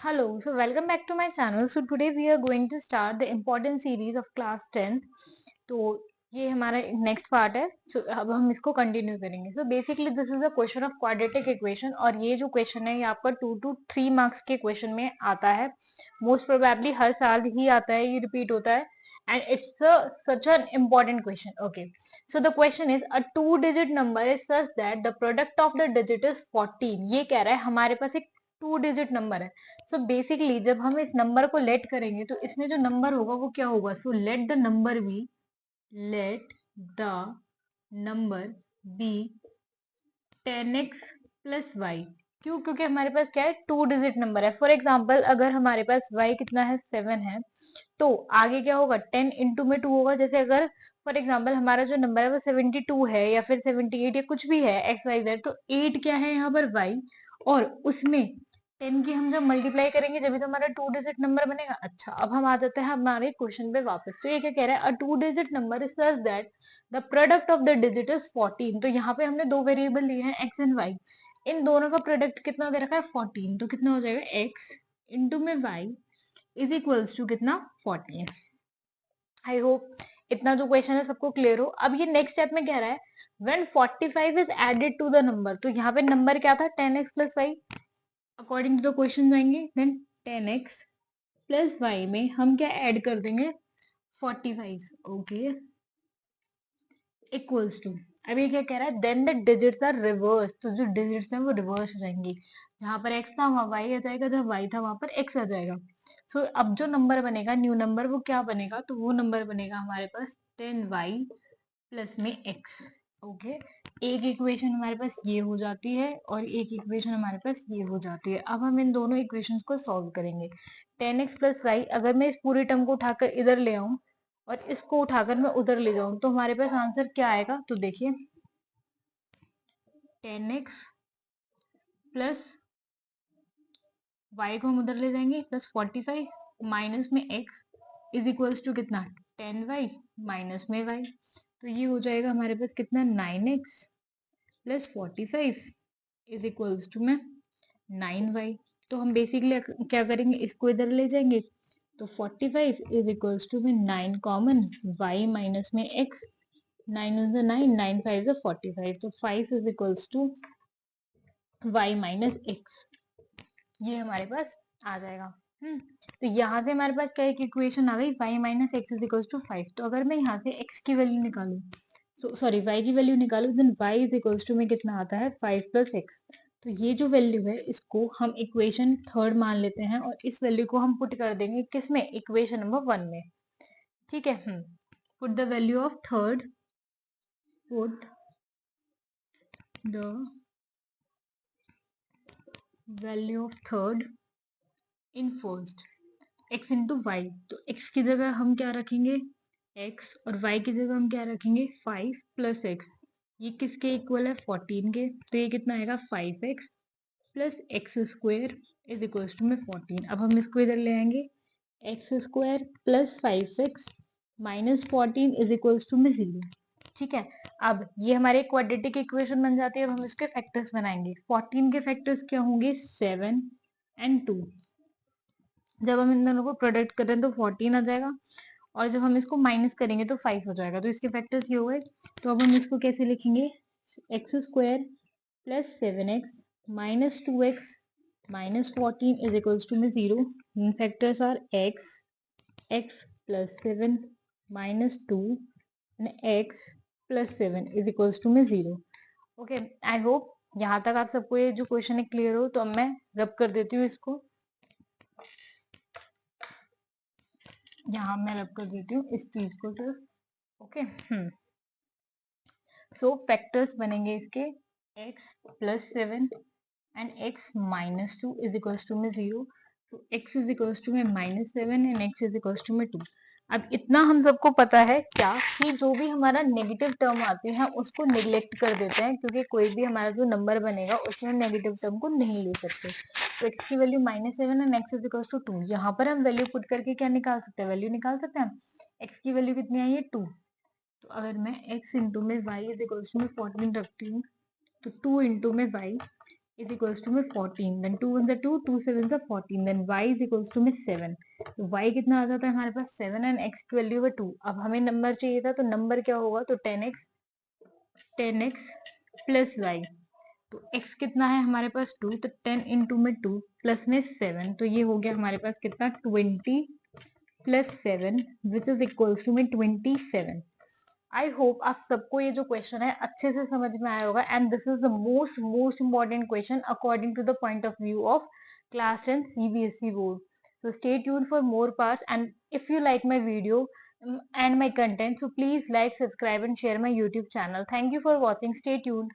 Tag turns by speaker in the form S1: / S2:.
S1: Hello, so welcome back to my channel. So today we are going to start the important series of class 10th. तो ये हमारा next part है. सो अब हम इसको continue करेंगे. So basically this is a question of quadratic equation और ये जो क्वेश्चन है ये आपका 2 to 3 मार्क्स के क्वेश्चन में आता है. मोस्ट प्रोबेबली हर साल ही आता है, ये रिपीट होता है and it's such an important question. Okay, so the question is a two digit number is such that the product of the digit is 14. ये कह रहा है हमारे पास एक टू डिजिट नंबर है. सो बेसिकली जब हम इस नंबर को लेट करेंगे तो इसमें जो नंबर होगा वो क्या होगा. So let the number be 10x plus y. क्यों? क्योंकि हमारे पास क्या है, टू डिजिट नंबर है. फॉर एग्जाम्पल अगर हमारे पास y कितना है, 7 है, तो आगे क्या होगा, 10 इंटू में 2 होगा. जैसे अगर फॉर एग्जाम्पल हमारा जो नंबर है वो 72 है या फिर 78 या कुछ भी है एक्स वाई जेड, तो 8 क्या है यहाँ पर y, और उसमें 10 की हम जब मल्टीप्लाई करेंगे जब भी तो हमारा टू डिजिट नंबर बनेगा. अच्छा, अब हम आ जाते हैं हमारे क्वेश्चन पे वापस. तो ये क्या कह रहा है, a two digit number is such that the product of the digit is 14. तो यहाँ पे हमने दो वेरिएबल लिए हैं एक्स एंड वाई. इन दोनों का प्रोडक्ट कितना दे रखा है, 14. तो कितना हो जाएगा, एक्स इंटू में वाई इज इक्वल्स टू कितना, 14. आई होप इतना जो क्वेश्चन है सबको क्लियर हो. अब ये नेक्स्ट स्टेप में कह रहा है when 45 is added to the number. तो यहाँ पे नंबर क्या था, 10x plus y. According to the question जाएंगे, देन 10x प्लस वाई में हम क्या ऐड कर देंगे, 45. Okay, equals to. अब ये क्या कह रहा है, then the digits are reverse. तो जो डिजिट्स हैं वो रिवर्स हो जाएंगी. जहां पर x था वहां y आ जाएगा, जहां y था वहां पर x आ जाएगा. सो अब जो नंबर बनेगा न्यू नंबर वो क्या बनेगा, तो वो नंबर बनेगा हमारे पास 10y प्लस में x. ओके, एक इक्वेशन हमारे पास ये हो जाती है और एक इक्वेशन हमारे पास ये हो जाती है. अब हम इन दोनों इक्वेशंस को सॉल्व करेंगे. 10x प्लस वाई, अगर मैं इस पूरी टर्म को उठाकर इधर ले आऊं और इसको उठाकर मैं उधर ले जाऊं तो हमारे पास आंसर क्या आएगा. तो देखिए 10x प्लस वाई को हम उधर ले जाएंगे प्लस 45 माइनस में x इज इक्वल्स टू कितना, 10y माइनस में y. तो ये हो जाएगा हमारे पास कितना, 9x plus 45 is equals to में 9y. तो हम बेसिकली क्या करेंगे, इसको इधर ले जाएंगे तो 45 इज इक्वल्स टू में 9 कॉमन, y माइनस में x. 9 is 9, 9 5 is 45. तो 5 is equals to y minus x. ये हमारे पास आ जाएगा. तो यहाँ से हमारे पास क्या एक इक्वेशन आ गई, y minus x is equals to 5. तो अगर मैं यहाँ से x की वैल्यू निकालू, सॉरी y की वैल्यू निकालू, then y is equals to में कितना आता है, 5 प्लस एक्स. तो ये जो वैल्यू है इसको हम इक्वेशन थर्ड मान लेते हैं और इस वैल्यू को हम पुट कर देंगे किसमें, इक्वेशन नंबर 1 में. ठीक है, put the value of third, put the value of third in first, x into y. तो x की जगह हम क्या रखेंगे, x, और y की जगह हम क्या रखेंगे, 5 प्लस एक्स. ये किसके इक्वल है, 14 के. तो ये कितना आएगा, 5x plus x square is equal to में 14. अब हम इसको इधर ले आएंगे, x square plus 5x minus 14 is equal to में 0. ठीक है, अब ये हमारे क्वाड्रेटिक इक्वेशन बन जाती है. अब हम इसके फैक्टर्स बनाएंगे. 14 के फैक्टर्स क्या होंगे, 7 एंड 2. जब हम इन दोनों को प्रोडक्ट करें तो 14 आ जाएगा और जब हम इसको माइनस करेंगे तो 5 हो जाएगा. तो इसके फैक्टर्स ये हो गए. तो अब हम इसको कैसे लिखेंगे, x square plus 7x minus 2x minus 14 is equals to में 0. Factors are x plus 7 minus 2 and x plus 7 is equals to में 0. ओके, आई होप यहाँ तक आप सबको ये जो क्वेश्चन है क्लियर हो. तो अब मैं रब कर देती हूँ इसको, यहाँ मैं रब कर देती हूँ इस चीज को सिर्फ. ओके, सो फैक्टर्स बनेंगे इसके, x plus 7 and x minus 2 is equals to में 0. तो x इज इक्वल्स टू में minus 7 and x is equals to में 2. अब इतना हम सबको पता है क्या, कि जो भी हमारा नेगेटिव टर्म आती है उसको निग्लेक्ट कर देते हैं, क्योंकि कोई भी हमारा जो नंबर बनेगा उसमें नेगेटिव टर्म को नहीं ले सकते. तो x की value minus 7 and x is equals to 2. यहाँ पर हम वैल्यू पुट करके क्या निकाल सकते हैं, वैल्यू निकाल सकते हैं. x की वैल्यू कितनी आई है, 2. तो अगर मैं x इंटू में y इज इक्वल्स टू में 14 रखती हूँ तो 2 इंटू में y इज इक्वल्स टू में 14, then 2 1 2, 2 7 14, then y is equals to में 7। तो y कितना आ जाता है हमारे पास 7 एंड x की वैल्यू है 2। अब हमें नंबर चाहिए था, तो नंबर क्या होगा, तो 10x प्लस y। तो x कितना है हमारे पास 2, तो 10 इंटू में 2 प्लस में 7, तो ये हो गया हमारे पास कितना 20 plus 7 which is equals to में 27। आई होप आप सबको ये जो क्वेश्चन है अच्छे से समझ में आया होगा, and this is the most most important question according to the point of view of class 10 CBSE board. So stay tuned for more parts, and if you like my video and my content, so please like, subscribe and share my YouTube channel. Thank you for watching. Stay tuned.